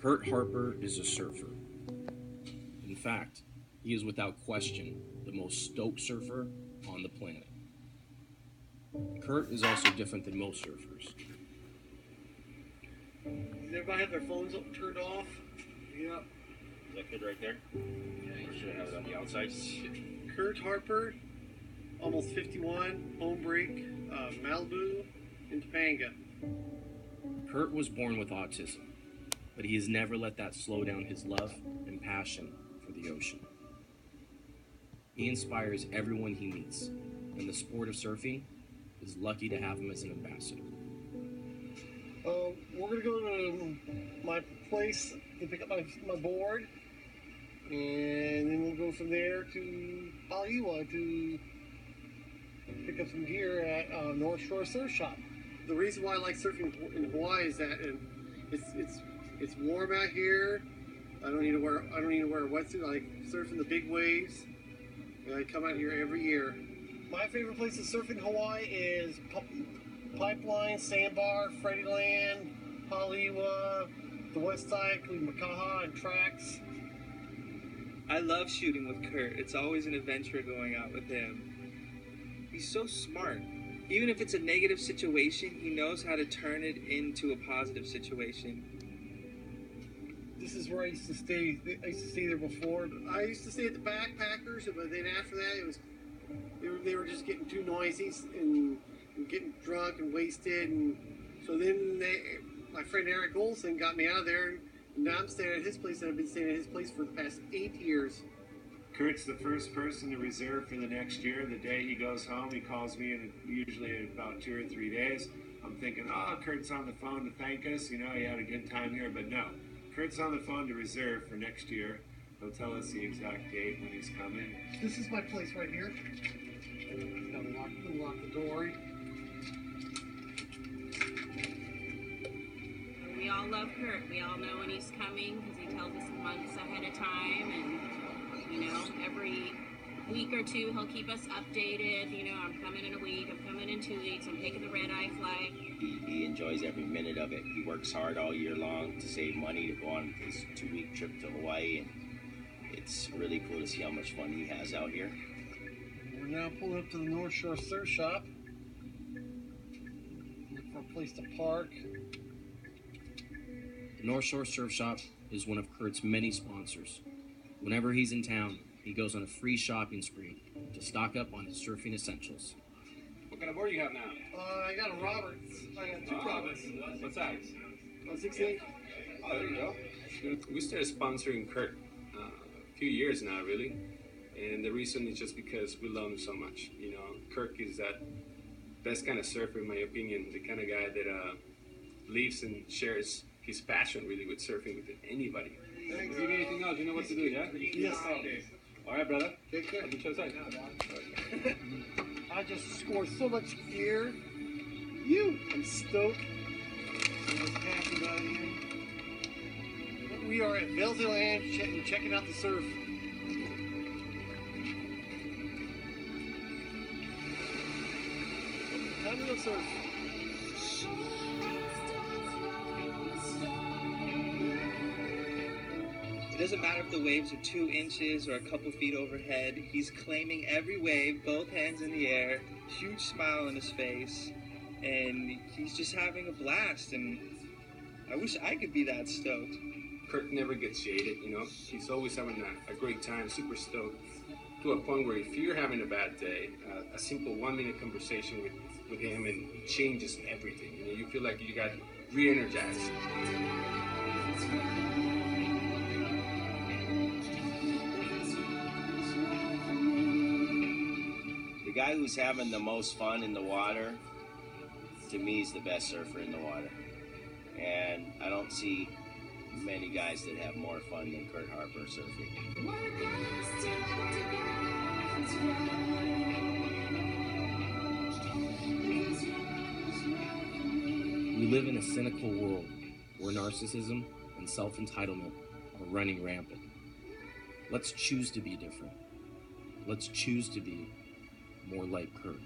Curt Harper is a surfer. In fact, he is without question the most stoked surfer on the planet. Curt is also different than most surfers. Does everybody have their phones turned off? Yep. Is that good right there? Or should I have it on the outside? Curt Harper, almost 51, home break, Malibu, in Topanga. Curt was born with autism, but he has never let that slow down his love and passion for the ocean. He inspires everyone he meets, and the sport of surfing is lucky to have him as an ambassador. We're going to go to my place to pick up my board, and then we'll go from there to Hawaiian to pick up some gear at North Shore Surf Shop. The reason why I like surfing in Hawaii is that it's warm out here. I don't need to wear a wetsuit. I like surfing the big waves, and I come out here every year. My favorite place to surf in Hawaii is Pipeline, Sandbar, Freddyland, Haliwa, the West Side, including Makaha and Tracks. I love shooting with Curt. It's always an adventure going out with him. He's so smart. Even if it's a negative situation, he knows how to turn it into a positive situation. This is where I used to stay. I used to stay there before. I used to stay at the Backpackers, but then after that, they were just getting too noisy and getting drunk and wasted. And so then my friend Eric Olson got me out of there. And now I'm staying at his place, and I've been staying at his place for the past 8 years. Curt's the first person to reserve for the next year. The day he goes home, he calls me, and usually in about 2 or 3 days. I'm thinking, Curt's on the phone to thank us. You know, he had a good time here, but no. Kurt's on the phone to reserve for next year. He'll tell us the exact date when he's coming. This is my place right here. Gotta lock the door. We all love Curt. We all know when he's coming because he tells us months ahead of time, and every week or two he'll keep us updated. I'm coming in a week, I'm coming in 2 weeks, I'm taking the red-eye flight. He enjoys every minute of it. He works hard all year long to save money to go on his 2-week trip to Hawaii, and it's really cool to see how much fun he has out here. We're now pulling up to the North Shore Surf Shop. Look for a place to park. The North Shore Surf Shop is one of Curt's many sponsors. Whenever he's in town, he goes on a free shopping spree to stock up on his surfing essentials. What kind of board do you have now? I got a Roberts. I got 2 Roberts. What size? 6'8". Oh, there you go. We started sponsoring Curt a few years now, really. And the reason is just because we love him so much. Curt is that best kind of surfer, in my opinion. The kind of guy that lives and shares his passion, really, with surfing with anybody. Thanks. If you need anything else, you know what to do, yeah? Yes. Okay. All right, brother. Take care. I'll be to your side. I just scored so much gear. I'm stoked. I'm just happy about it. We are at Velzy Land checking out the surf. Time to go surf. It doesn't matter if the waves are 2 inches or a couple feet overhead. He's claiming every wave, both hands in the air, huge smile on his face, and he's just having a blast. And I wish I could be that stoked. Curt never gets jaded, He's always having a great time, super stoked, to a point where if you're having a bad day, a simple 1-minute conversation with him, and it changes everything. You feel like you got re-energized. The guy who's having the most fun in the water, to me, is the best surfer in the water. And I don't see many guys that have more fun than Curt Harper surfing. We live in a cynical world where narcissism and self-entitlement are running rampant. Let's choose to be different. Let's choose to be more like Curt.